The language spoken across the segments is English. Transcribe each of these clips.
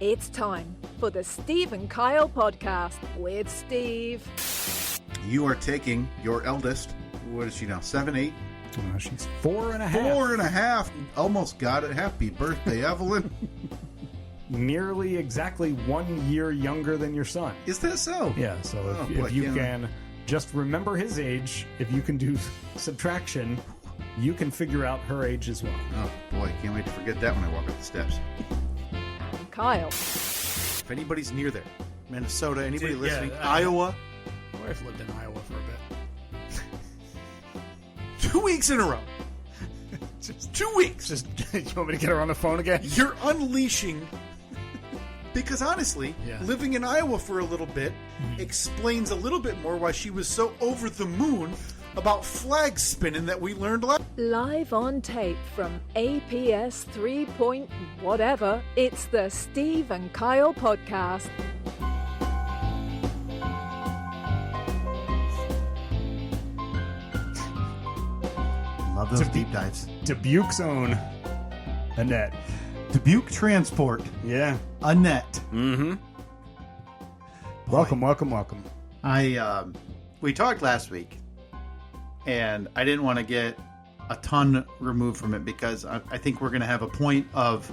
It's time for the Steve and Kyle podcast with Steve. You are taking your eldest, what is she now, 7, 8? She's 4.5. 4.5. Almost got it. Happy birthday, Evelyn. Nearly exactly 1 year younger than your son. Is that so? Yeah, so if you can just remember his age, if you can do subtraction, you can figure out her age as well. Oh, boy, can't wait to forget that when I walk up the steps. Kyle. If anybody's near there, Minnesota, anybody listening, yeah, Iowa. My wife lived in Iowa for a bit. 2 weeks in a row. Just 2 weeks. Just, you want me to get her on the phone again? You're unleashing. Because honestly, Yeah. living in Iowa for a little bit explains a little bit more why she was so over the moon about flag spinning that we learned last. Live on tape from APS 3 point whatever, it's the Steve and Kyle podcast. Love those deep dives. Dubuque's own Annette. Dubuque Transport. Yeah. Annette. Mm-hmm. Welcome. We talked last week, and I didn't want to get a ton removed from it because I think we're going to have a point of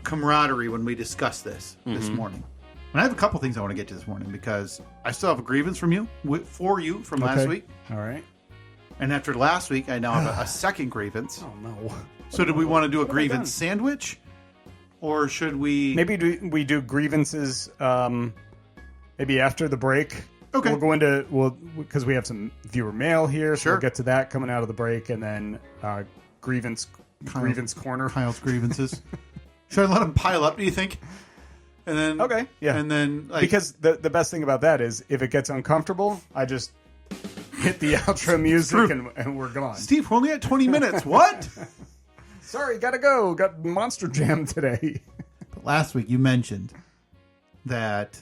camaraderie when we discuss this morning. And I have a couple things I want to get to this morning because I still have a grievance from you from last week. All right. And after last week, I now have a second grievance. Oh, no. So do we want to do a grievance done? sandwich? Or should we... Maybe we do grievances maybe after the break. Okay. We'll go into... because we have some viewer mail here, so Sure. we'll get to that coming out of the break, and then grievance corner. Kyle's grievances. Should I let them pile up, do you think? And then... Okay, yeah. And then... Because the best thing about that is, if it gets uncomfortable, I just hit the outro music and we're gone. Steve, we're only at 20 minutes. What? Sorry, gotta go. Got Monster Jam today. But last week you mentioned that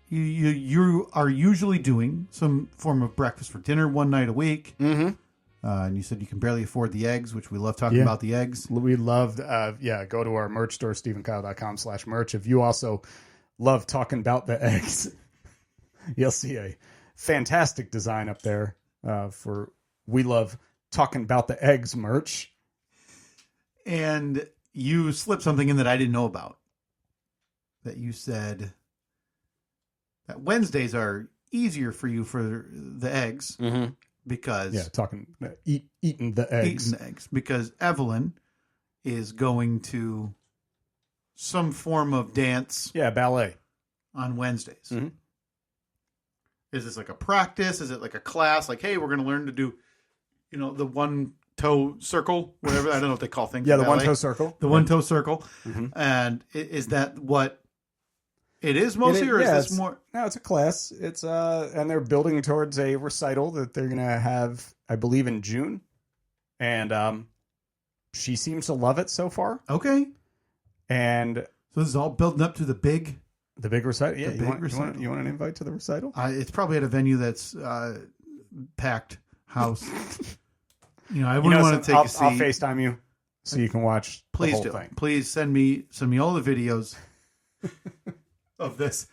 you are usually doing some form of breakfast for dinner one night a week. Mm-hmm. And you said you can barely afford the eggs, which we love talking about the eggs. We loved, go to our merch store, stephenkyle.com/merch. If you also love talking about the eggs, you'll see a fantastic design up there for We Love Talking About the Eggs merch. And you slipped something in that I didn't know about. That you said that Wednesdays are easier for you for the eggs because... Yeah, eating the eggs. Eating the eggs. Because Evelyn is going to some form of dance. Yeah, ballet. On Wednesdays. Mm-hmm. Is this like a practice? Is it like a class? Like, hey, we're going to learn to do, the one-toe circle, whatever. I don't know what they call things. Yeah, the one-toe circle. The one-toe circle. Mm-hmm. And is that what it is mostly, or is this more? No, it's a class. It's and they're building towards a recital that they're going to have, I believe, in June. And she seems to love it so far. Okay. And so this is all building up to the big recital. Yeah, you want an invite to the recital? It's probably at a venue that's packed house. I wouldn't want to take a seat. I'll FaceTime you so you can watch the whole thing. Please send me all the videos of this.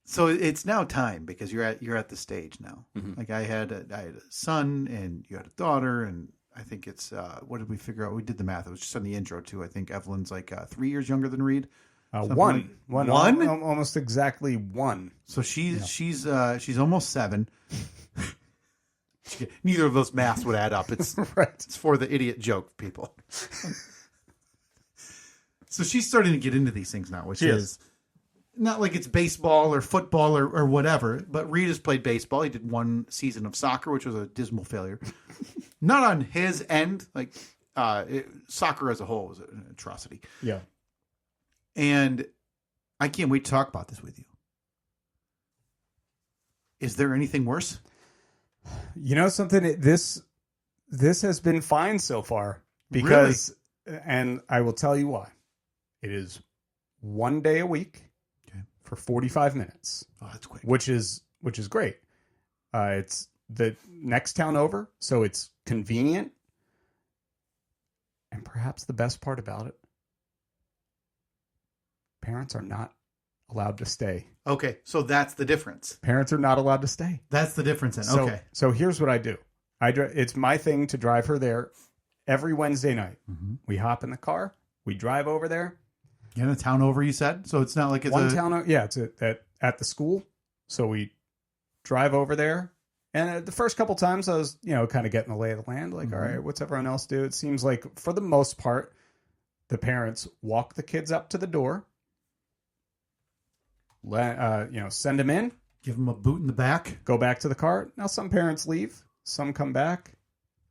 So it's now time because you're at the stage now. Mm-hmm. Like I had a son and you had a daughter, and I think it's what did we figure out? We did the math. It was just on the intro too. I think Evelyn's like 3 years younger than Reed. One, almost exactly one. So she's almost 7. Neither of those maths would add up. It's right. It's for the idiot joke people. So she's starting to get into these things now, which is not like it's baseball or football or whatever. But Reed has played baseball. He did one season of soccer, which was a dismal failure. Not on his end. Like soccer as a whole was an atrocity. Yeah. And I can't wait to talk about this with you. Is there anything worse? Something, this has been fine so far because, and I will tell you why. It is 1 day a week for 45 minutes. Oh, that's quick. Which is great. It's the next town over, so it's convenient. And perhaps the best part about it, Parents are not allowed to stay. Okay, so that's the difference. Parents are not allowed to stay. That's the difference then. Okay. So here's what I do. It's my thing to drive her there every Wednesday night. Mm-hmm. We hop in the car. We drive over there. In a town over, you said? So it's not like it's it's at the school. So we drive over there. And the first couple times I was, kind of getting the lay of the land. Like, all right, what's everyone else do? It seems like for the most part, the parents walk the kids up to the door. Send them in. Give them a boot in the back. Go back to the car. Now, some parents leave. Some come back.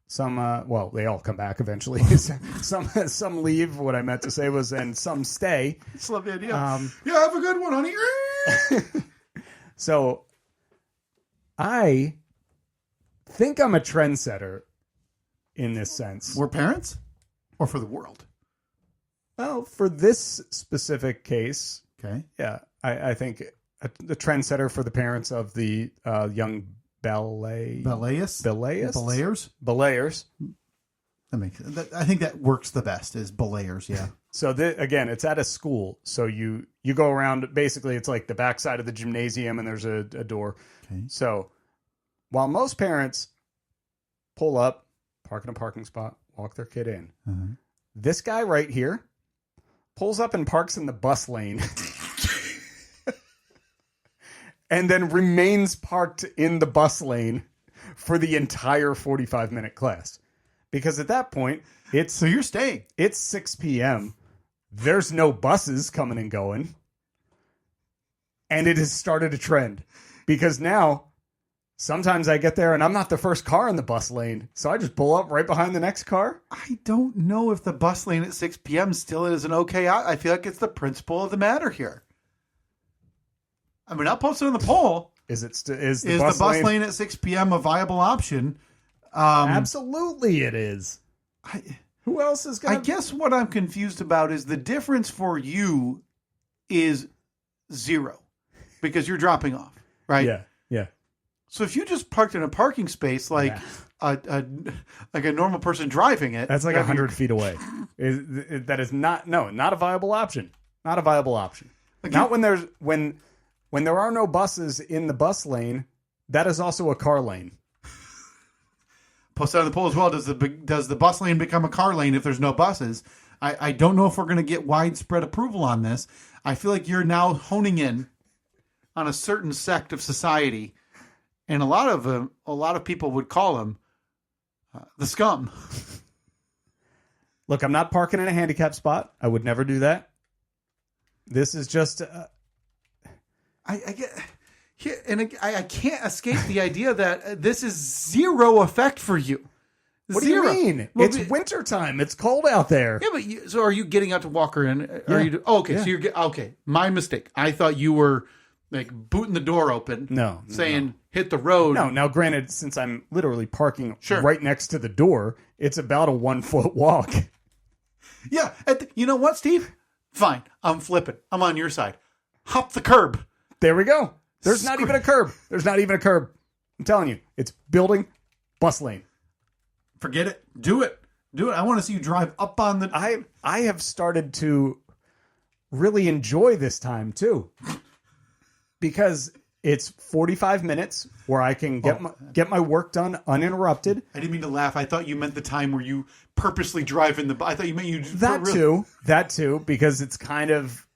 Some, they all come back eventually. some leave. What I meant to say was, and some stay. I just love the idea. Yeah, have a good one, honey. So, I think I'm a trendsetter in this sense. We're parents? Or for the world? Well, for this specific case, okay. Yeah, I think the trendsetter for the parents of the young Belayers. I think that works the best is belayers, yeah. So again, it's at a school. So you go around. Basically, it's like the backside of the gymnasium, and there's a door. Okay. So while most parents pull up, park in a parking spot, walk their kid in, this guy right here pulls up and parks in the bus lane. And then remains parked in the bus lane for the entire 45-minute class. Because at that point, so you're staying. It's 6 p.m. There's no buses coming and going. And it has started a trend. Because now, sometimes I get there and I'm not the first car in the bus lane. So I just pull up right behind the next car. I don't know if the bus lane at 6 p.m. still is an okay out. I feel like it's the principle of the matter here. I mean, I'll post it on the poll. Is the bus lane at 6 p.m. a viable option? Absolutely it is. Who else is going to... I guess what I'm confused about is the difference for you is 0 because you're dropping off, right? Yeah. So if you just parked in a parking space like a normal person driving it... That's like 100 feet away. That is not a viable option. Not a viable option. Again, not when there are no buses in the bus lane, that is also a car lane. Post out on the poll as well. Does the bus lane become a car lane if there's no buses? I don't know if we're going to get widespread approval on this. I feel like you're now honing in on a certain sect of society, and a lot of people would call them the scum. Look, I'm not parking in a handicap spot. I would never do that. This is just. I can't escape the idea that this is 0 effect for you. What do you mean? Well, it's wintertime. It's cold out there. Yeah, but so are you getting out to walk her in? So you're okay. My mistake. I thought you were like booting the door open. No, saying hit the road. No. Now, granted, since I'm literally parking right next to the door, it's about a 1 foot walk. Yeah. You know what, Steve? Fine. I'm flipping. I'm on your side. Hop the curb. There we go. There's not even a curb. I'm telling you, it's building bus lane. Forget it. Do it. I want to see you drive up on the... I have started to really enjoy this time, too. Because it's 45 minutes where I can get my work done uninterrupted. I didn't mean to laugh. I thought you meant the time where you purposely drive in the... I thought you meant you... That too, because it's kind of...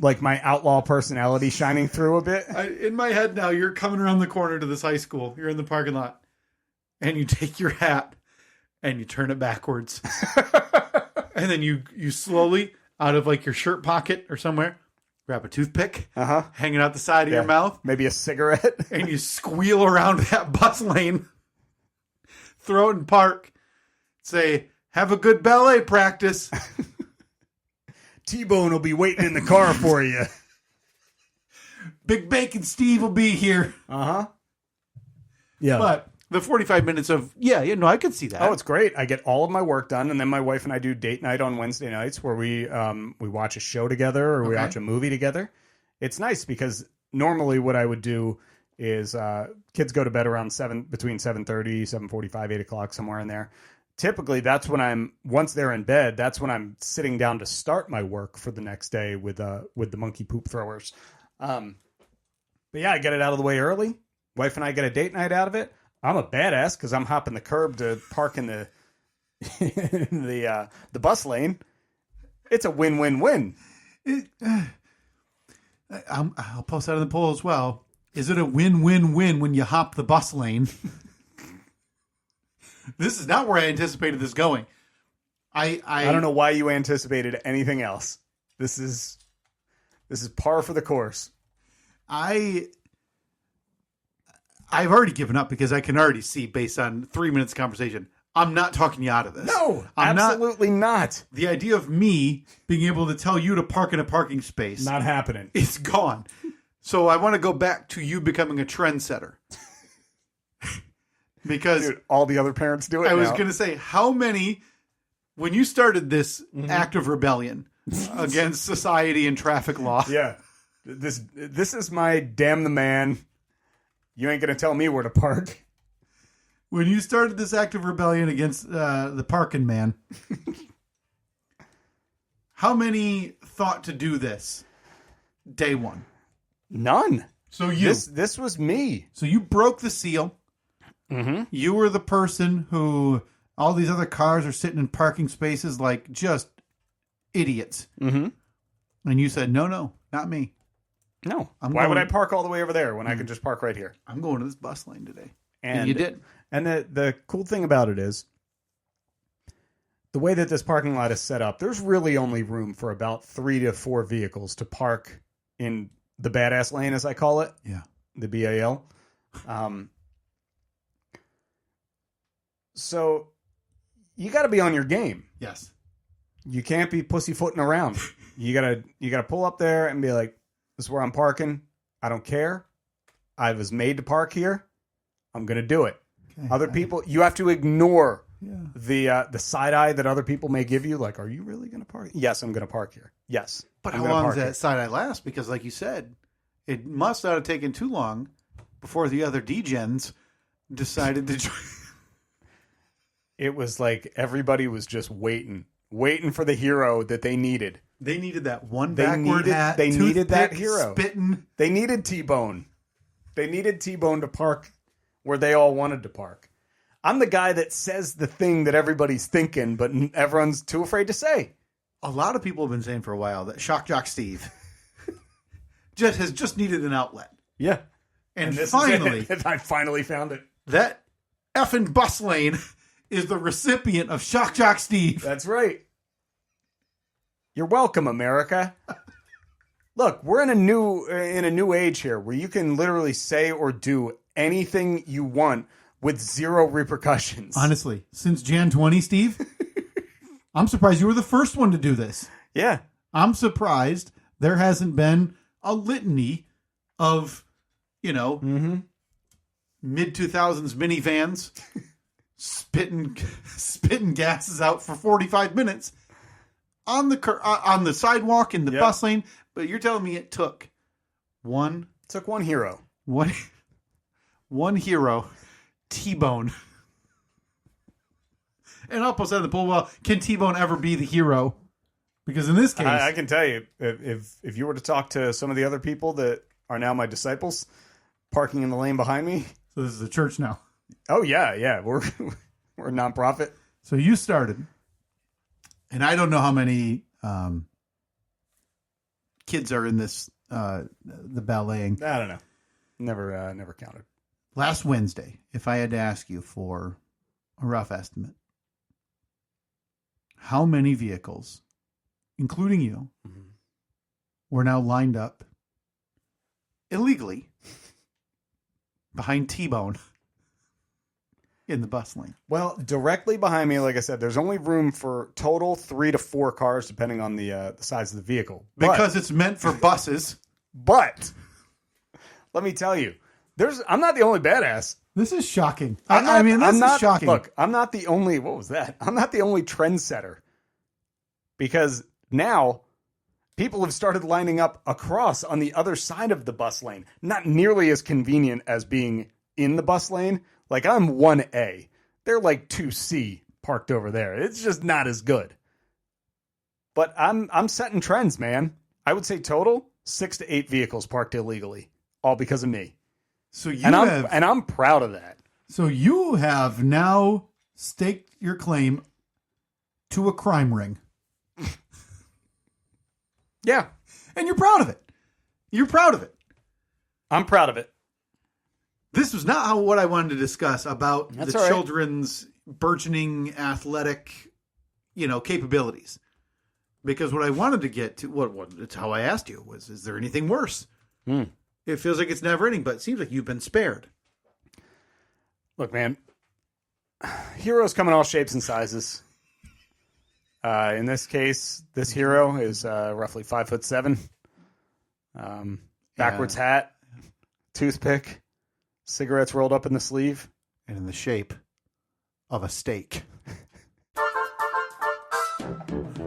like my outlaw personality shining through a bit. In my head now, you're coming around the corner to this high school. You're in the parking lot. And you take your hat and you turn it backwards. And then you slowly, out of like your shirt pocket or somewhere, grab a toothpick, hanging out the side of your mouth. Maybe a cigarette. And you squeal around that bus lane. Throw it in park. Say, have a good ballet practice. T-Bone will be waiting in the car for you. Big Bacon Steve will be here. Yeah. But the 45 minutes of, I could see that. Oh, it's great. I get all of my work done, and then my wife and I do date night on Wednesday nights where we watch a show together or we watch a movie together. It's nice because normally what I would do is kids go to bed around between 7:30, 7:45, 8 o'clock, somewhere in there. typically that's when once they're in bed, that's when I'm sitting down to start my work for the next day with the monkey poop throwers. But yeah, I get it out of the way early. Wife and I get a date night out of it. I'm a badass because I'm hopping the curb to park in the the bus lane. It's a win-win-win. I'll post that in the poll as well. Is it a win-win-win when you hop the bus lane? This is not where I anticipated this going. I don't know why you anticipated anything else. This is par for the course. I've already given up because I can already see based on 3 minutes of conversation. I'm not talking you out of this. No, absolutely not. The idea of me being able to tell you to park in a parking space. Not happening. It's gone. So I want to go back to you becoming a trendsetter. Because dude, all the other parents do it. I was going to say, how many, when you started this act of rebellion against society and traffic law. Yeah. This is my damn the man. You ain't going to tell me where to park. When you started this act of rebellion against the parking man, how many thought to do this day one? None. So this was me. So you broke the seal. Mm-hmm. You were the person who all these other cars are sitting in parking spaces like just idiots. Mm-hmm. And you said, no, not me. No. Why would I park all the way over there when I could just park right here? I'm going to this bus lane today. And you did. And the cool thing about it is the way that this parking lot is set up, there's really only room for about 3 to 4 vehicles to park in the badass lane, as I call it. Yeah. The BAL. So you got to be on your game. Yes. You can't be pussyfooting around. You gotta pull up there and be like, this is where I'm parking. I don't care. I was made to park here. I'm going to do it. Okay. Other people, you have to ignore the side eye that other people may give you. Like, are you really going to park? Yes, I'm going to park here. Yes. But how long does that side eye last? Because like you said, it must not have taken too long before the other degens decided to join. It was like everybody was just waiting for the hero that they needed. They needed that one backward hat. They needed that hero. Spitting. They needed T-Bone. They needed T-Bone to park where they all wanted to park. I'm the guy that says the thing that everybody's thinking, but everyone's too afraid to say. A lot of people have been saying for a while that Shock Jock Steve has just needed an outlet. Yeah. And finally, I finally found it. That effing bus lane is the recipient of Shock Jock Steve. That's right. You're welcome, America. Look, we're in a new age here where you can literally say or do anything you want with zero repercussions. Honestly, since Jan 20, Steve, I'm surprised you were the first one to do this. Yeah. I'm surprised there hasn't been a litany of, mid-2000s minivans spitting gases out for 45 minutes on the sidewalk in the bus lane. But you're telling me it took one hero. One hero, T-Bone. And I'll post that in the poll. Well, can T-Bone ever be the hero? Because in this case, I can tell you, if you were to talk to some of the other people that are now my disciples, parking in the lane behind me. So this is a church now. Oh yeah, we're a nonprofit. So you started, and I don't know how many kids are in this the balleting. I don't know. Never counted. Last Wednesday, if I had to ask you for a rough estimate, how many vehicles, including you, were now lined up illegally behind T-Bone in the bus lane? Well, directly behind me, like I said, there's only room for total 3 to 4 cars, depending on the size of the vehicle. Because it's meant for buses. But let me tell you, I'm not the only badass. This is shocking. This is shocking. Look, I'm not the only. What was that? I'm not the only trendsetter. Because now people have started lining up across on the other side of the bus lane. Not nearly as convenient as being in the bus lane. Like I'm 1A. They're like 2C parked over there. It's just not as good. But I'm setting trends, man. I would say total 6 to 8 vehicles parked illegally, all because of me. So I'm proud of that. So you have now staked your claim to a crime ring. Yeah. And you're proud of it. You're proud of it. I'm proud of it. This was not what I wanted to discuss about That's the all right. children's burgeoning athletic, capabilities. Because what I wanted to get to, it's how I asked you, was, is there anything worse? It feels like it's never ending, but it seems like you've been spared. Look, man, heroes come in all shapes and sizes. In this case, this hero is roughly 5'7". Backwards hat, toothpick, cigarettes rolled up in the sleeve. And in the shape of a steak.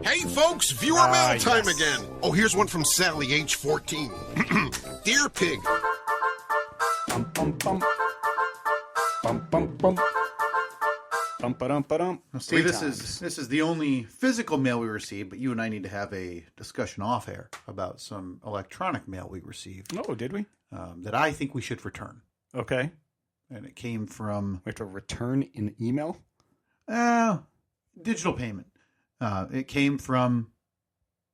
Hey folks, viewer mail time yes. again. Oh, here's one from Sally, age 14. Dear Pig. Bum, bum, bum. Bum, bum, bum. Bum, ba-dum, ba-dum. Now, Steve, this is the only physical mail we received, but you and I need to have a discussion off air about some electronic mail we received. Oh, did we? That I think we should return. Okay. And it came from... We have to return in email? Digital payment. It came from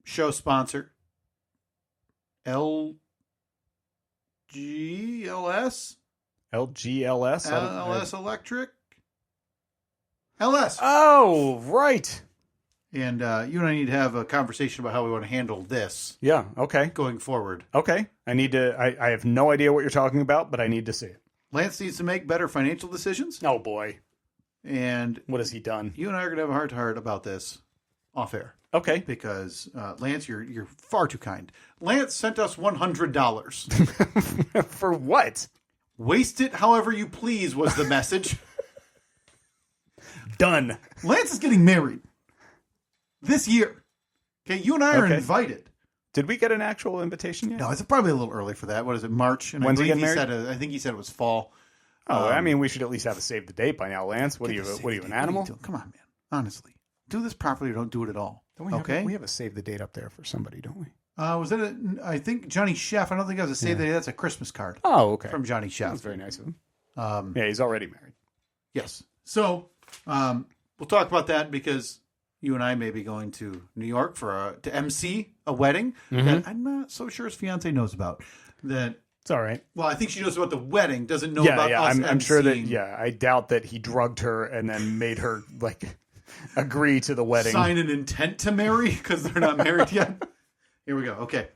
show sponsor LGLS? LGLS? LS Electric? LS. Oh, right. And you and I need to have a conversation about how we want to handle this. Yeah, okay. Going forward. Okay. I have no idea what you're talking about, but I need to see it. Lance needs to make better financial decisions. Oh, boy. And what has he done? You and I are going to have a heart-to-heart about this off air. Okay. Because, Lance, you're far too kind. Lance sent us $100. For what? Waste it however you please was the message. Done. Lance is getting married this year. Okay, you and I are invited. Did we get an actual invitation yet? No, it's probably a little early for that. What is it, March? And When's he getting married? married? I think he said it was fall. Oh, I mean, we should at least have a save the date by now, Lance. What are you, an animal? Come on, man. Honestly. Do this properly or don't do it at all. We have a save the date up there for somebody, don't we? Was that I think Johnny Chef. I don't think that was a save the date. That's a Christmas card. Oh, okay. From Johnny Chef. That's very nice of him. Yeah, he's already married. Yes. So, we'll talk about that because you and I may be going to New York to MC a wedding that I'm not so sure his fiance knows about. That it's all right. Well, I think she knows about the wedding, doesn't know about us. I'm sure that. Yeah, I doubt that he drugged her and then made her agree to the wedding, sign an intent to marry because they're not married yet. Here we go. Okay,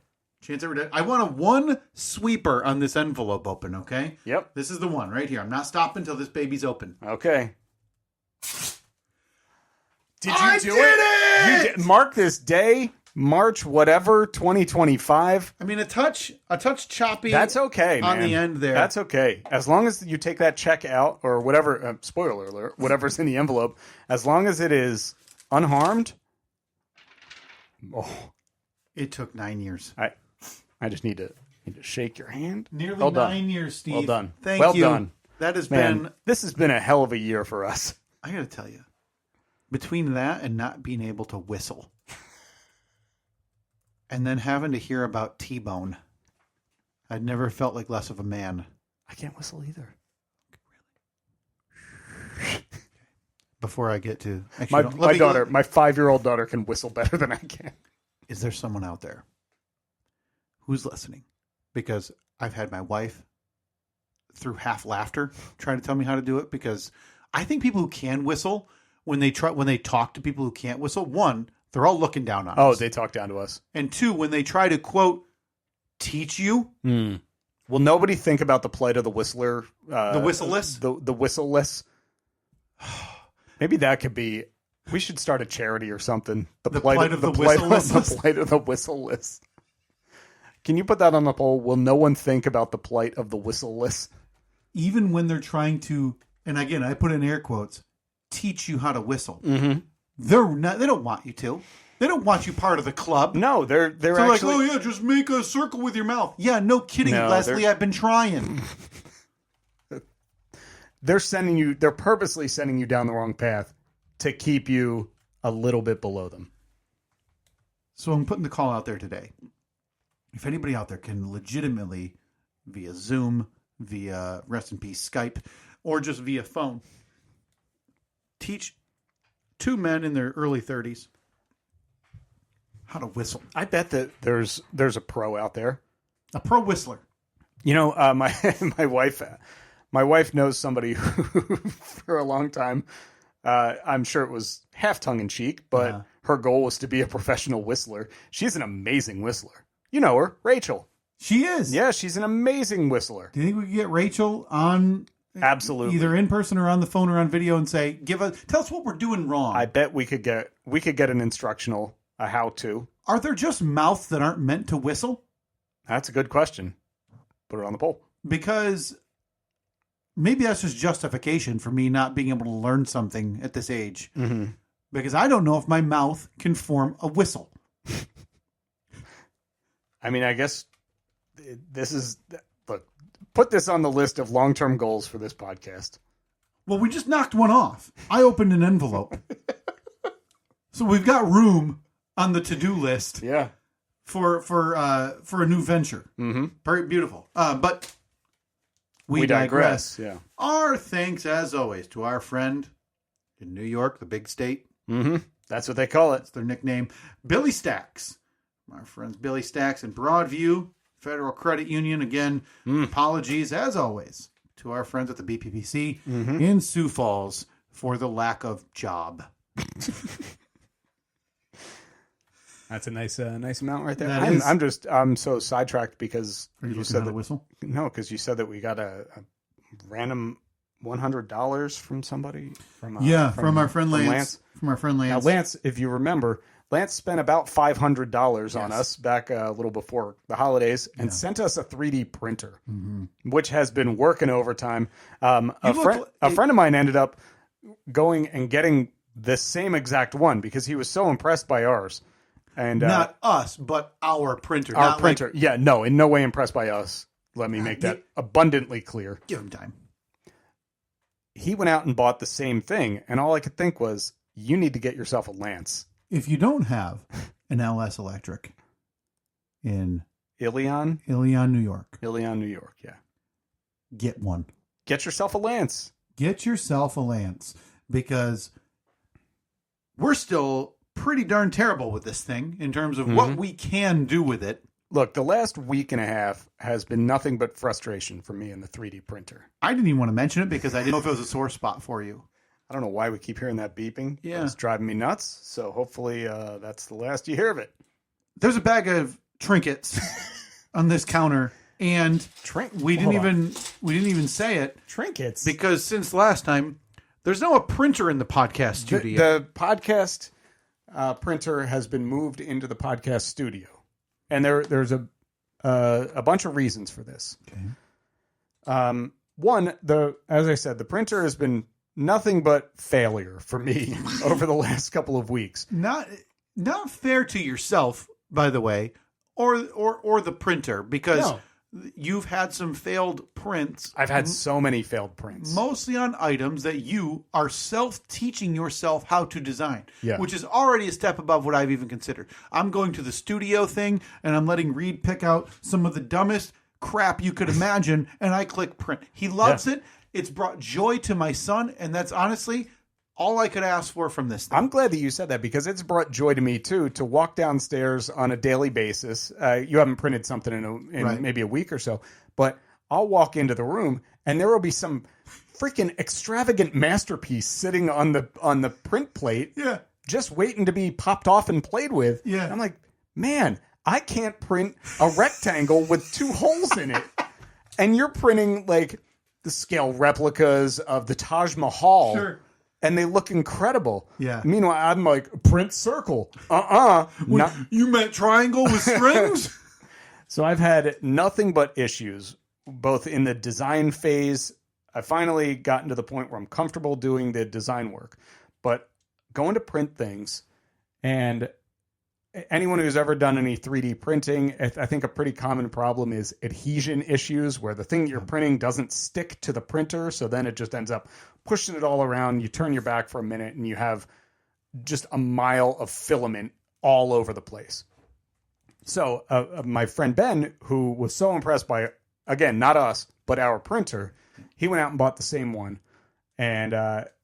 chance ever. I want a one sweeper on this envelope open. Okay. Yep. This is the one right here. I'm not stopping until this baby's open. Okay. Did you I do did it? You did. Mark this day, March whatever 2025. I mean, a touch choppy. That's okay, man. On the end there. That's okay. As long as you take that check out or whatever. Spoiler alert. Whatever's in the envelope. As long as it is unharmed. Oh, it took 9 years. I just need to shake your hand. Nearly well 9 years, Steve. Well done. Thank well you. Done. That has Man, been. This has been a hell of a year for us. I got to tell you, between that and not being able to whistle, and then having to hear about T-Bone, I'd never felt like less of a man. I can't whistle either. Before I get to my daughter, my 5-year-old daughter, can whistle better than I can. Is there someone out there who's listening? Because I've had my wife through half laughter trying to tell me how to do it. Because I think people who can whistle, when they talk to people who can't whistle, one, they're all looking down on us. Oh, they talk down to us. And two, when they try to quote teach you. Will nobody think about the plight of the whistler? The whistleless? The whistleless. Maybe that could be. We should start a charity or something. The plight of the whistleless. The plight of the whistleless. Can you put that on the poll? Will no one think about the plight of the whistleless? Even when they're trying to, and again, I put in air quotes, teach you how to whistle. Mm-hmm. They don't want you to. They don't want you part of the club. No, they're actually like, oh yeah, just make a circle with your mouth. Yeah, no kidding, no, Leslie. I've been trying. They're purposely sending you down the wrong path to keep you a little bit below them. So I'm putting the call out there today. If anybody out there can legitimately, via Zoom, via rest in peace Skype, or just via phone, teach two men in their early 30s how to whistle. I bet that there's a pro out there. A pro whistler. You know, my wife knows somebody who, for a long time, I'm sure it was half tongue in cheek, but her goal was to be a professional whistler. She's an amazing whistler. You know her, Rachel. She is. Yeah, she's an amazing whistler. Do you think we could get Rachel on? Absolutely. Either in person or on the phone or on video and say, tell us what we're doing wrong. I bet we could get an instructional, a how to. Are there just mouths that aren't meant to whistle? That's a good question. Put it on the poll. Because maybe that's just justification for me not being able to learn something at this age. Mm-hmm. Because I don't know if my mouth can form a whistle. I mean, I guess this is... Look, put this on the list of long-term goals for this podcast. Well, we just knocked one off. I opened an envelope. So we've got room on the to-do list. Yeah. For a new venture. Mm-hmm. Very beautiful. But we digress. Yeah. Our thanks, as always, to our friend in New York, the big state. Mm-hmm. That's what they call it. That's their nickname. Billy Stacks. Our friends Billy Stacks in Broadview Federal Credit Union. Again, apologies, as always, to our friends at the BPPC in Sioux Falls for the lack of job. That's a nice amount right there. That I'm so sidetracked because you said the whistle. No, because you said that we got a random $100 from somebody. From our friend Lance. From our friend Lance. Now, Lance, if you remember, Lance spent about $500 on us back a little before the holidays and sent us a 3D printer, which has been working overtime. A friend of mine ended up going and getting the same exact one because he was so impressed by ours. And not us, but our printer. Our printer. In no way impressed by us. Let me make that abundantly clear. Give him time. He went out and bought the same thing, and all I could think was, you need to get yourself a Lance. If you don't have an LS Electric in Ilion, New York. Ilion, New York, yeah. Get one. Get yourself a Lance. Get yourself a Lance, because we're still pretty darn terrible with this thing in terms of what we can do with it. Look, the last week and a half has been nothing but frustration for me in the 3D printer. I didn't even want to mention it because I didn't know if it was a sore spot for you. I don't know why we keep hearing that beeping. Yeah. It's driving me nuts. So hopefully that's the last you hear of it. There's a bag of trinkets on this counter, and we didn't even say it. Trinkets? Because since last time, there's now a printer in the podcast studio. The podcast printer has been moved into the podcast studio. And there's a bunch of reasons for this. Okay. One, as I said, the printer has been nothing but failure for me over the last couple of weeks. Not fair to yourself, by the way, or the printer, because you've had some failed prints. I've had so many failed prints. Mostly on items that you are self-teaching yourself how to design, which is already a step above what I've even considered. I'm going to the studio thing, and I'm letting Reed pick out some of the dumbest crap you could imagine, and I click print. He loves it. It's brought joy to my son, and that's honestly all I could ask for from this thing. I'm glad that you said that, because it's brought joy to me, too, to walk downstairs on a daily basis. You haven't printed something in maybe a week or so, but I'll walk into the room, and there will be some freaking extravagant masterpiece sitting on the print plate, just waiting to be popped off and played with. Yeah. And I'm like, man, I can't print a rectangle with 2 holes in it. And you're printing, like, the scale replicas of the Taj Mahal. Sure. And they look incredible. Yeah. Meanwhile, I'm like, print circle. You meant triangle with strings? So I've had nothing but issues, both in the design phase. I finally gotten to the point where I'm comfortable doing the design work. But going to print things, and anyone who's ever done any 3D printing, I think a pretty common problem is adhesion issues where the thing you're printing doesn't stick to the printer. So then it just ends up pushing it all around. You turn your back for a minute and you have just a mile of filament all over the place. So my friend Ben, who was so impressed by, again, not us, but our printer, he went out and bought the same one. And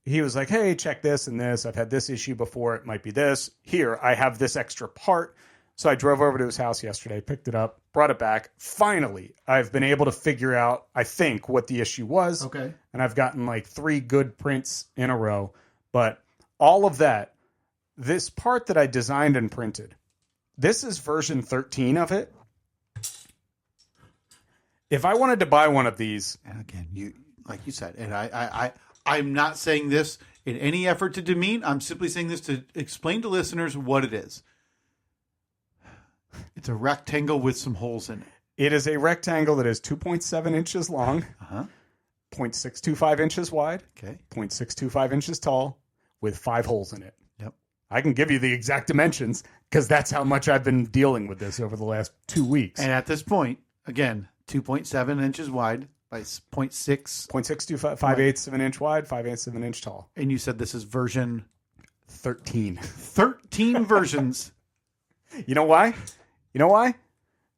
he was like, hey, check this and this. I've had this issue before. It might be this. Here, I have this extra part. So I drove over to his house yesterday, picked it up, brought it back. Finally, I've been able to figure out, I think, what the issue was. Okay. And I've gotten like 3 good prints in a row. But all of that, this part that I designed and printed, this is version 13 of it. If I wanted to buy one of these, And again, you like you said, and I'm not saying this in any effort to demean. I'm simply saying this to explain to listeners what it is. It's a rectangle with some holes in it. it is a rectangle that is 2.7 inches long, 0.625 inches wide, Okay. 0.625 inches tall, with 5 holes in it. Yep. I can give you the exact dimensions because that's how much I've been dealing with this over the last 2 weeks. And at this point, again, 2.7 inches wide by 0.6. 0.625, 5/8 of an inch wide, 5/8 of an inch tall. And you said this is version 13. 13 versions. You know why? You know why?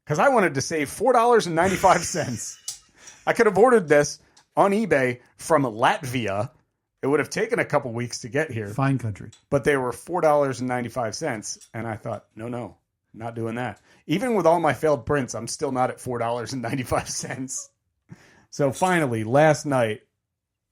Because I wanted to save $4.95. I could have ordered this on eBay from Latvia. It would have taken a couple weeks to get here, Fine country. but they were $4.95. And I thought, no, not doing that. Even with all my failed prints, I'm still not at $4.95. So finally, last night,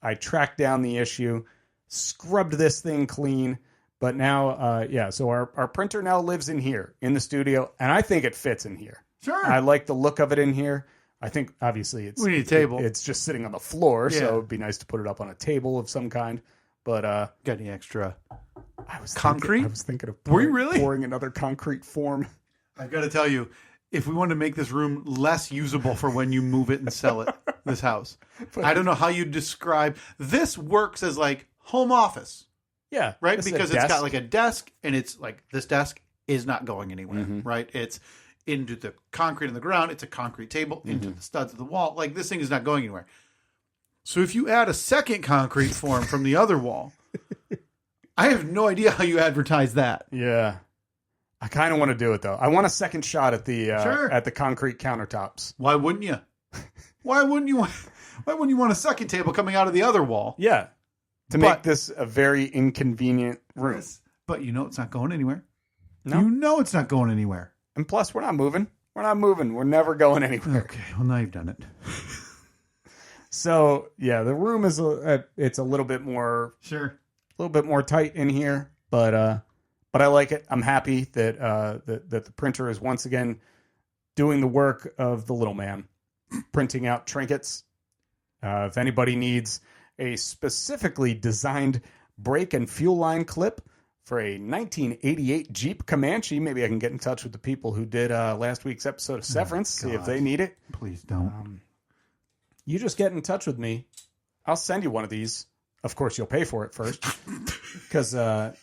I tracked down the issue, scrubbed this thing clean. But now, so our printer now lives in here, in the studio, and I think it fits in here. Sure. I like the look of it in here. I think, obviously, We need a table. It's just sitting on the floor, Yeah. so it'd be nice to put it up on a table of some kind. But Got any extra? I was Concrete? I was thinking of Were you really? pouring another concrete form. I've got to tell you, if we want to make this room less usable for when you move it and sell it, this house, I don't know how you describe. This works as like home office. Yeah. Right? this is a Because it's got desk. like a desk, and it's like this desk is not going anywhere, Mm-hmm. right? It's into the concrete on the ground. It's a concrete table into the studs of the wall. Like this thing is not going anywhere. So if you add a second concrete form from the other wall, I have no idea how you advertise that. Yeah. I kind of want to do it, though. I want a second shot at the Sure. at the concrete countertops. Why wouldn't you? Why wouldn't you want a second table coming out of the other wall? Yeah. To But- make this a very inconvenient room. But you know it's not going anywhere. No. You know it's not going anywhere. And plus, we're not moving. We're not moving. We're never going anywhere. Okay, well now you've done it. So the room is it's a little bit more tight in here, but I like it. I'm happy that that the printer is once again doing the work of the little man, printing out trinkets. If anybody needs a specifically designed brake and fuel line clip for a 1988 Jeep Comanche, maybe I can get in touch with the people who did last week's episode of Severance, see if they need it. Please don't. You just get in touch with me. I'll send you one of these. Of course, you'll pay for it first, because no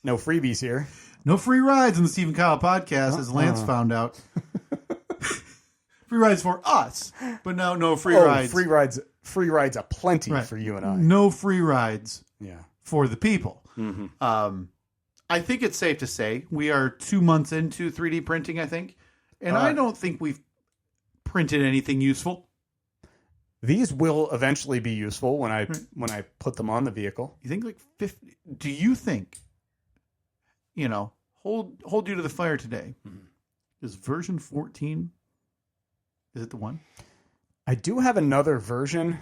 freebies here. No free rides in the Steve and Kyle podcast, as Lance found out. Free rides for us, but no free rides. Free rides aplenty Right. for you and I. No free rides Yeah. for the people. Mm-hmm. I think it's safe to say we are 2 months into 3D printing, I think. And I don't think we've printed anything useful. These will eventually be useful when I put them on the vehicle. You think like 50? Do you think, hold you to the fire today, is version 14, is it the one? I do have another version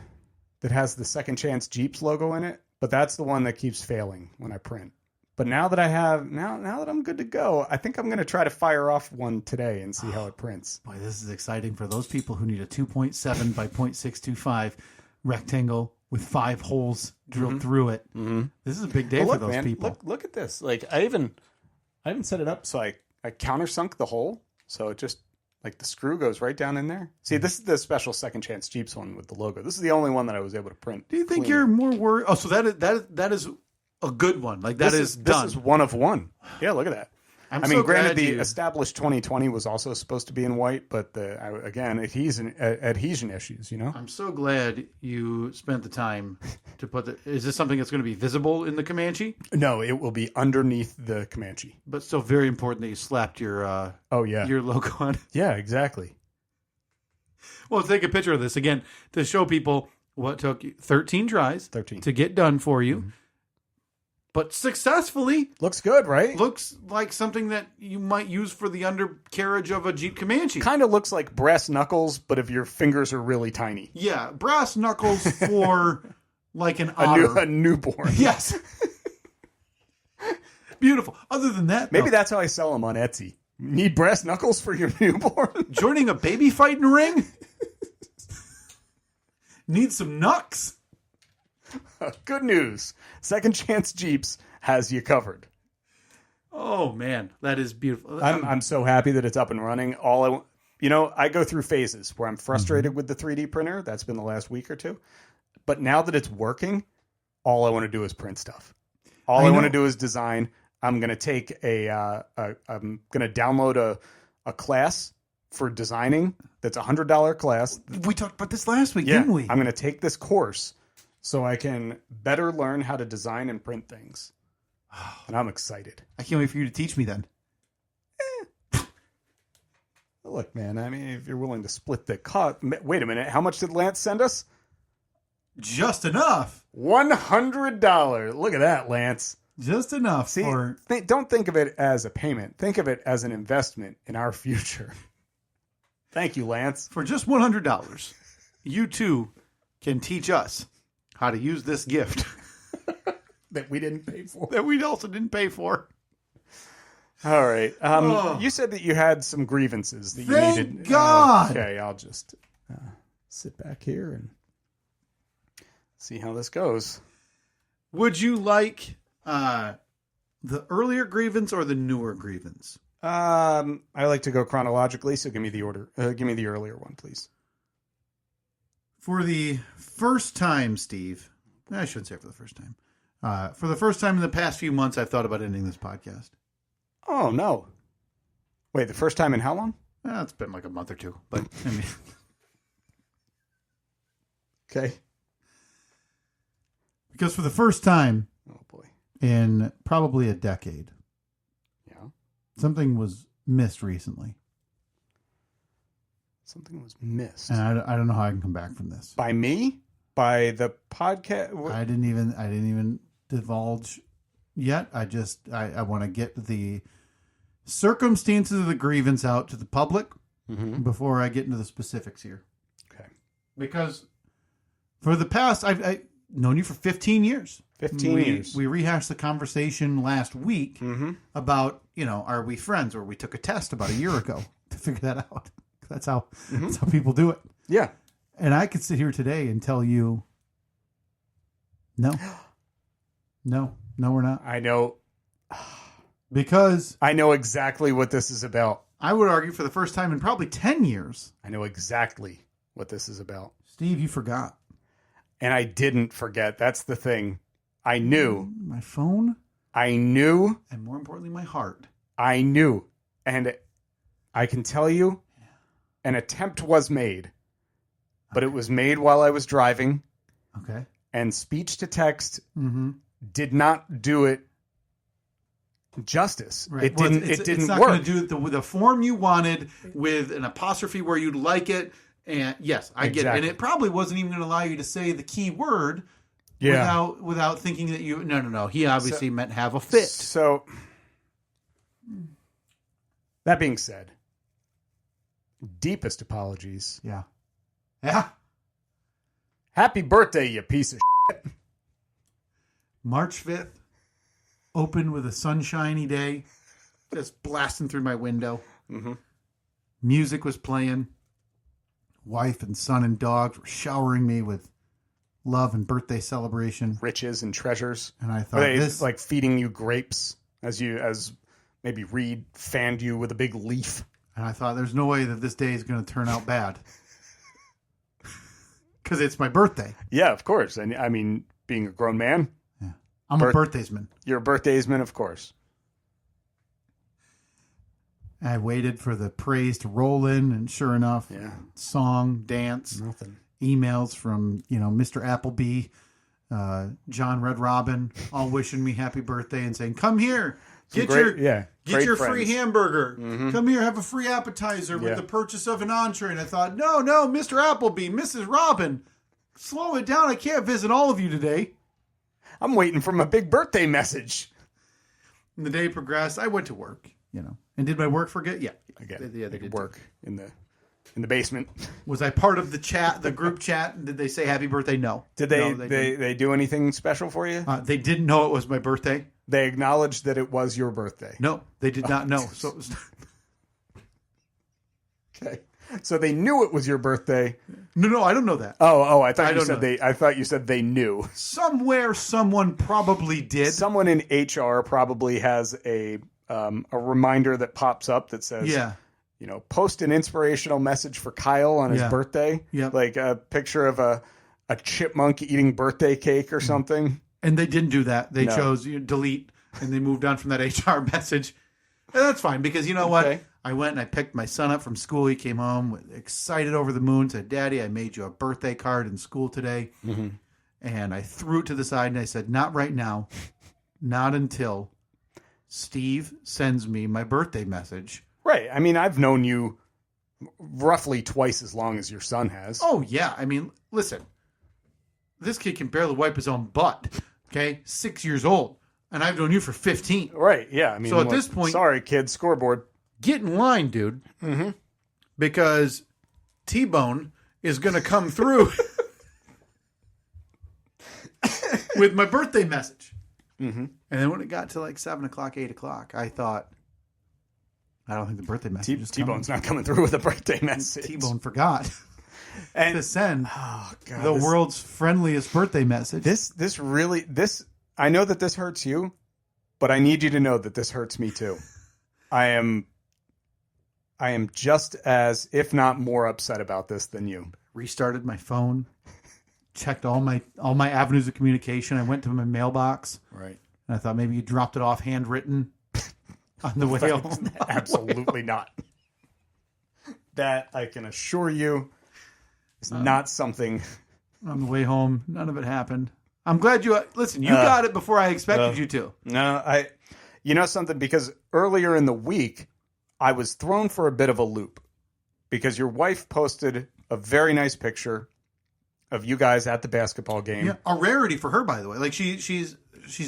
that has the Second Chance Jeeps logo in it, but that's the one that keeps failing when I print. But now that I'm good to go, I think I'm going to try to fire off one today and see how it prints. Boy, this is exciting for those people who need a 2.7 by 0.625 rectangle with 5 holes drilled through it. Mm-hmm. This is a big day for those people. Look at this. Like I even set it up so I countersunk the hole, so it just like the screw goes right down in there. See, this is the special Second Chance Jeeps one with the logo. This is the only one that I was able to print. Do you think clean. you're more worried? Oh, so that is a good one. Like that is done. This is one of one. Yeah, look at that. I'm I mean, so granted, glad the you- established 2020 was also supposed to be in white, but again, adhesion issues, you know? I'm so glad you spent the time to put the. Is this something that's going to be visible in the Comanche? No, it will be underneath the Comanche. But still very important that you slapped your Oh, yeah. your logo on it. Yeah, exactly. Well, take a picture of this again to show people what took you 13 tries 13. to get done for you, but successfully. Looks good, right? Looks like something that you might use for the undercarriage of a Jeep Comanche. Kind of looks like brass knuckles, but if your fingers are really tiny. Yeah, brass knuckles for like an otter. A newborn. Yes. Beautiful. Other than that, Maybe though, that's how I sell them on Etsy. Need brass knuckles for your newborn? joining a baby fighting ring? Need some knucks? Good news. Second Chance Jeeps has you covered. Oh, man. That is beautiful. I'm so happy that it's up and running. I go through phases where I'm frustrated with the 3D printer. That's been the last week or two. But now that it's working, all I want to do is print stuff. All I want to do is design. I'm going to take I'm going to download a class for designing. That's $100 class. We talked about this last week, Yeah, didn't we? I'm going to take this course so I can better learn how to design and print things. And I'm excited. I can't wait for you to teach me then. Look, man, I mean, if you're willing to split the cut. Wait a minute. How much did Lance send us? Just enough. $100. Look at that, Lance. Just enough. See, for... don't think of it as a payment. Think of it as an investment in our future. Thank you, Lance. For just $100, you too can teach us how to use this gift That we didn't pay for. that we also didn't pay for. All right. You said that you had some grievances that you Thank needed. God. Okay, I'll just sit back here and see how this goes. Would you like the earlier grievance or the newer grievance? I like to go chronologically, so give me the order. Give me the earlier one, please. For the first time, Steve, I shouldn't say for the first time. For the first time in the past few months, I've thought about ending this podcast. Oh, no. Wait, the first time in how long? It's been like a month or two, but I mean, Okay. because for the first time Oh, boy. in probably a decade, Yeah. something was missed recently, Something was missed. and I don't know how I can come back from this. By me? By the podcast? I didn't even divulge yet. I want to get the circumstances of the grievance out to the public before I get into the specifics here. Okay. Because for the past, I've known you for 15 years. 15 years. We rehashed the conversation last week about, are we friends? Or we took a test about a year ago to figure that out. That's how people do it. Yeah. And I could sit here today and tell you, no, we're not. I know Because exactly what this is about. I would argue for the first time in probably 10 years, I know exactly what this is about. Steve, you forgot. And I didn't forget. That's the thing. I knew. My phone, I knew. and more importantly, my heart. I knew. And I can tell you, an attempt was made. But it was made while I was driving. Okay. And speech to text did not do it justice. Right. It Well, didn't. it's It didn't not work. going to do it the form you wanted with an apostrophe where you'd like it. And yes, I get it. And Exactly. it probably wasn't even going to allow you to say the key word without thinking that you. No. He obviously meant have a fit. So, that being said, deepest apologies. Yeah. Happy birthday, you piece of shit. March 5th, open with a sunshiny day, just blasting through my window. Music was playing. Wife and son and dogs were showering me with love and birthday celebration. Riches and treasures. And I thought, It's like feeding you grapes as maybe Reed fanned you with a big leaf. And I thought, there's no way that this day is going to turn out bad. Because it's my birthday. Yeah, of course. And I mean, being a grown man, I'm a birthdaysman. you're a birthdaysman, of course. I waited for the praise to roll in, and sure enough, song, dance, Nothing. emails from, Mr. Appleby, John Red Robin, all wishing me happy birthday and saying, come here, get your free hamburger. Mm-hmm. Come here, have a free appetizer with the purchase of an entree. And I thought, no, Mr. Appleby, Mrs. Robin, slow it down. I can't visit all of you today. I'm waiting for my big birthday message. And the day progressed. I went to work, and did my work forget? Yeah. Again, they did work in the basement. Was I part of the chat, the group chat? Did they say happy birthday? No. Did they do anything special for you? They didn't know it was my birthday. They acknowledged that it was your birthday. No, they did not know. So it was... Okay. So they knew it was your birthday. No, I don't know that. Oh, I thought you said they knew. Somewhere someone probably did. Someone in HR probably has a reminder that pops up that says, post an inspirational message for Kyle on his birthday. Yeah. Like a picture of a chipmunk eating birthday cake or something. And they didn't do that. They chose delete, and they moved on from that HR message. And that's fine, because you know what? I went and I picked my son up from school. He came home excited over the moon, said, Daddy, I made you a birthday card in school today. Mm-hmm. And I threw it to the side and I said, not right now. Not until Steve sends me my birthday message. Right. I mean, I've known you roughly twice as long as your son has. Oh, yeah. I mean, listen. This kid can barely wipe his own butt. Okay? 6 years old. And I've known you for 15. Right. Yeah. I mean, so at this point, sorry, kid, scoreboard. Get in line, dude. Mm-hmm. Because T-Bone is going to come through with my birthday message. Mm-hmm. And then when it got to like 7 o'clock, 8 o'clock, I thought, I don't think the birthday message is coming. T-Bone's not coming through with a birthday message. T-Bone forgot and to send world's friendliest birthday message. This really, I know that this hurts you, but I need you to know that this hurts me too. I am just as, if not more upset about this than you. Restarted my phone, checked all my avenues of communication. I went to my mailbox. Right. And I thought maybe you dropped it off handwritten on the way home. Absolutely not. That, I can assure you, is not something. On the way home, none of it happened. I'm glad you got it before I expected you to. No, you know something, because earlier in the week, I was thrown for a bit of a loop because your wife posted a very nice picture of you guys at the basketball game. Yeah, a rarity for her, by the way. Like she's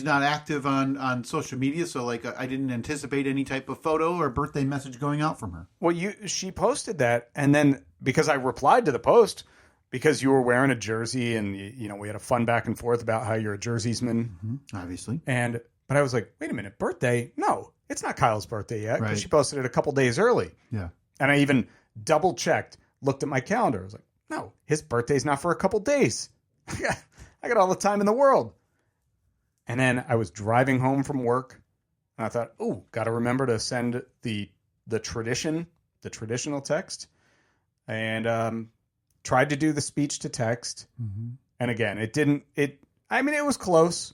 not active on social media, so like I didn't anticipate any type of photo or birthday message going out from her. Well, she posted that, and then because I replied to the post because you were wearing a jersey, and we had a fun back and forth about how you're a Jerseysman, obviously. But I was like, wait a minute, birthday? No, it's not Kyle's birthday yet, because right. she posted it a couple days early. Yeah. And I even double checked, looked at my calendar. I was like, no, his birthday's not for a couple days. I got all the time in the world. And then I was driving home from work, and I thought, oh, got to remember to send the traditional text, and tried to do the speech to text. Mm-hmm. And again, it was close.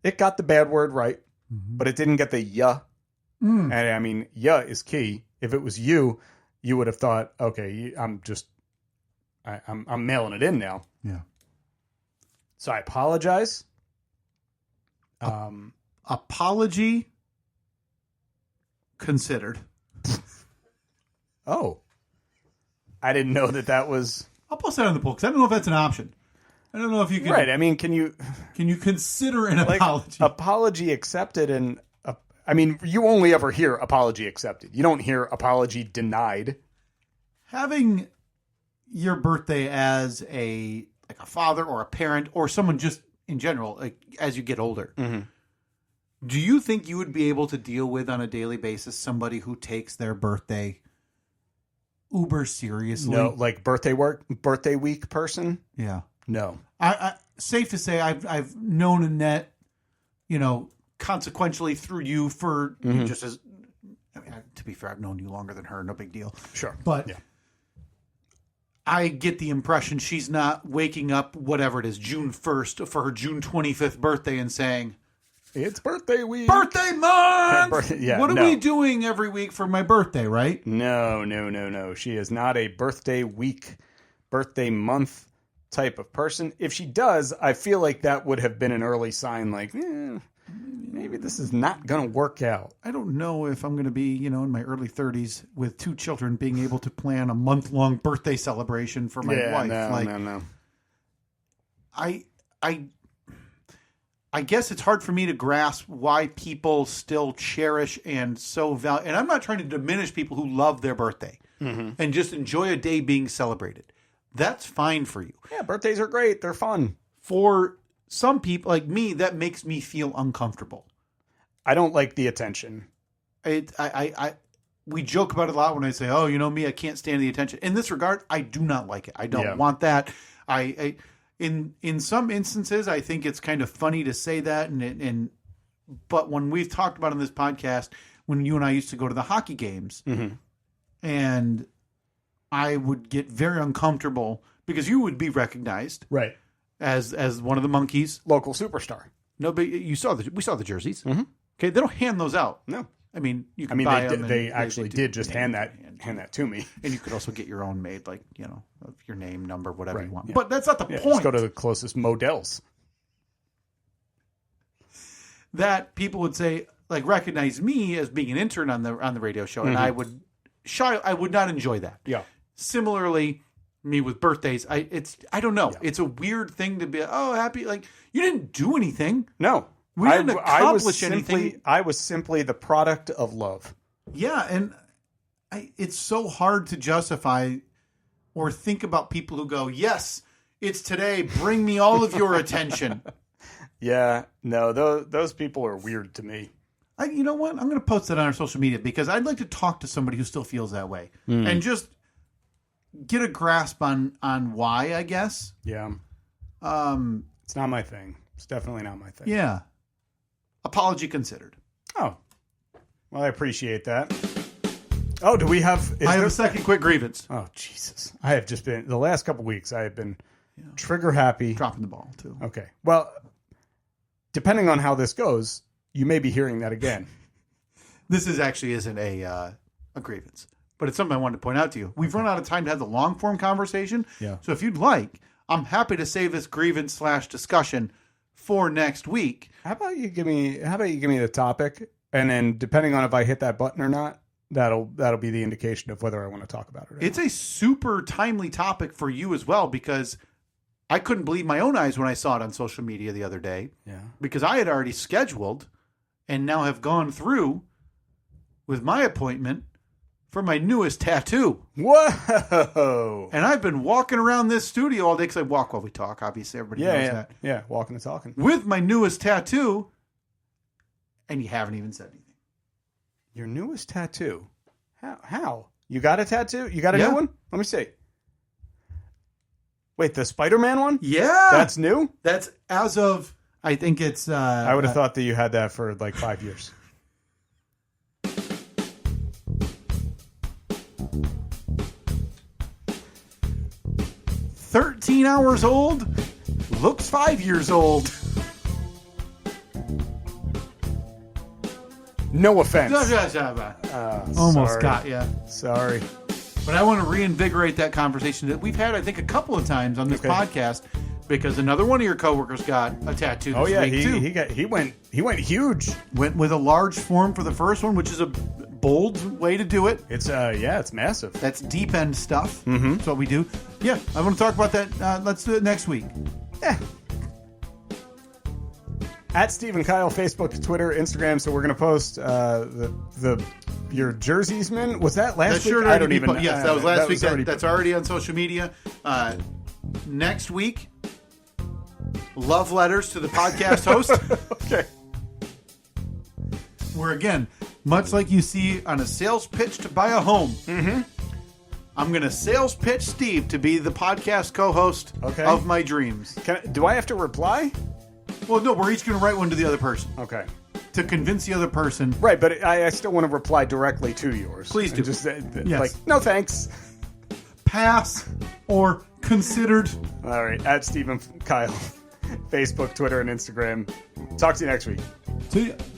It got the bad word right, but it didn't get the ya. And I mean, ya is key. If it was you would have thought, okay, I'm mailing it in now. Yeah. So I apologize. Apology considered. Oh, I didn't know that was. I'll post that on the poll because I don't know if that's an option. I don't know if you can. Right. I mean, can you consider an apology? Apology accepted, and you only ever hear apology accepted. You don't hear apology denied. Having your birthday as a father or a parent or someone just in general, like as you get older, do you think you would be able to deal with on a daily basis somebody who takes their birthday uber seriously? No, like birthday week person. Yeah. No. I safe to say I've known Annette, consequentially through you for just as. I mean, to be fair, I've known you longer than her. No big deal. Sure, but yeah. I get the impression she's not waking up, whatever it is, June 1st for her June 25th birthday and saying, It's birthday week. Birthday month! Yeah, what are we doing every week for my birthday, right? No. She is not a birthday week, birthday month type of person. If she does, I feel like that would have been an early sign, like, maybe this is not going to work out. I don't know if I'm going to be, in my early 30s with 2 children being able to plan a month-long birthday celebration for my wife. No. I guess it's hard for me to grasp why people still cherish and so value. And I'm not trying to diminish people who love their birthday and just enjoy a day being celebrated. That's fine for you. Yeah, birthdays are great. They're fun. For some people like me, that makes me feel uncomfortable. I don't like the attention. We joke about it a lot when I say, "Oh, me, I can't stand the attention." In this regard, I do not like it. I don't want that. In some instances, I think it's kind of funny to say that, but when we've talked about on this podcast, when you and I used to go to the hockey games, and I would get very uncomfortable because you would be recognized, right, as one of the monkeys, local superstar. No, but we saw the jerseys. Okay, they don't hand those out. No, I mean you can buy them. They actually did just hand that to me, and you could also get your own made, like of your name, number, whatever you want. Yeah. But that's not the point. Just go to the closest Models. That people would say, like, recognize me as being an intern on the radio show, and I would not enjoy that. Yeah. Similarly, me with birthdays, I don't know. Yeah. It's a weird thing to be, happy. Like, you didn't do anything. No. We didn't accomplish anything. I was simply the product of love. Yeah, and it's so hard to justify or think about people who go, yes, it's today, bring me all of your attention. Yeah, no, those people are weird to me. You know what? I'm going to post that on our social media because I'd like to talk to somebody who still feels that way and just get a grasp on why, I guess. Yeah. It's not my thing. It's definitely not my thing. Yeah. Apology considered. Oh. Well, I appreciate that. Oh, do we have... I have a second quick grievance. Oh, Jesus. I have just been... The last couple weeks, I have been trigger happy. Dropping the ball, too. Okay. Well, depending on how this goes, you may be hearing that again. This isn't a grievance, but it's something I wanted to point out to you. We've run out of time to have the long-form conversation. Yeah. So if you'd like, I'm happy to save this grievance/discussion for next week. How about you give me the topic, and then depending on if I hit that button or not, that'll be the indication of whether I want to talk about it. It's a super timely topic for you as well, because I couldn't believe my own eyes when I saw it on social media the other day. Yeah. Because I had already scheduled and now have gone through with my appointment for my newest tattoo. Whoa! And I've been walking around this studio all day because I walk while we talk. Obviously, everybody knows that. Yeah, walking and talking. With my newest tattoo, and you haven't even said anything. Your newest tattoo? How? You got a tattoo? You got a new one? Let me see. Wait, the Spider-Man one? Yeah. That's new? That's as of, I think it's... I would have thought that you had that for like 5 years. "13 hours old, looks 5 years old." No offense. Almost sorry. got you. Sorry. But I want to reinvigorate that conversation that we've had, I think, a couple of times on this podcast, because another one of your coworkers got a tattoo this week, too. He went huge. Went with a large form for the first one, which is a bold way to do it. It's it's massive. That's deep end stuff. Mm-hmm. That's what we do. Yeah, I want to talk about that. Let's do it next week. Yeah. At Steve and Kyle, Facebook, Twitter, Instagram. So we're going to post your jerseys, man. Was that last week? I don't even know. Yes, that was last week. That's already on social media. Next week, love letters to the podcast host. Okay. Where, again, much like you see on a sales pitch to buy a home, I'm going to sales pitch Steve to be the podcast co-host of my dreams. Do I have to reply? Well, no, we're each going to write one to the other person. Okay. To convince the other person. Right, but I still want to reply directly to yours. Please do. Just like, no thanks. Pass or considered. All right, at Steve and Kyle, Facebook, Twitter, and Instagram. Talk to you next week. See ya.